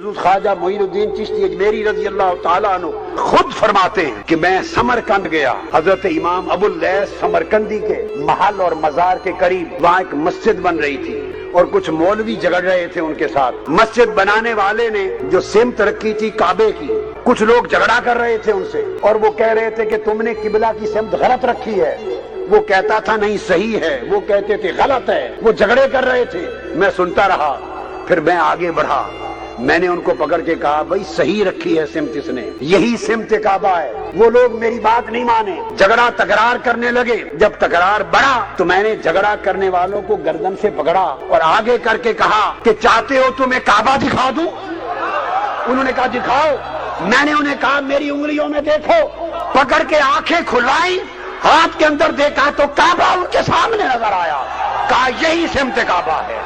حضرت خواجہ معین الدین چشتی اجمیری رضی اللہ تعالیٰ عنہ خود فرماتے ہیں کہ میں سمرقند گیا، حضرت امام ابو اللیث سمرقندی کے محل اور مزار کے قریب وہاں ایک مسجد بن رہی تھی اور کچھ مولوی جھگڑ رہے تھے ان کے ساتھ۔ مسجد بنانے والے نے جو سمت رکھی تھی کعبے کی، کچھ لوگ جھگڑا کر رہے تھے ان سے اور وہ کہہ رہے تھے کہ تم نے قبلہ کی سمت غلط رکھی ہے، وہ کہتا تھا نہیں صحیح ہے، وہ کہتے تھے غلط ہے، وہ جھگڑے کر رہے تھے۔ میں سنتا رہا، پھر میں آگے بڑھا، میں نے ان کو پکڑ کے کہا بھائی صحیح رکھی ہے سمت، اس نے یہی سمت کعبہ ہے۔ وہ لوگ میری بات نہیں مانے، جھگڑا تکرار کرنے لگے۔ جب تکرار بڑھا تو میں نے جھگڑا کرنے والوں کو گردن سے پکڑا اور آگے کر کے کہا کہ چاہتے ہو تو میں کعبہ دکھا دوں؟ انہوں نے کہا دکھاؤ۔ میں نے انہیں کہا میری انگلیوں میں دیکھو، پکڑ کے آنکھیں کھلوائی، ہاتھ کے اندر دیکھا تو کعبہ ان کے سامنے نظر آیا، کہا یہی سمت کعبہ ہے۔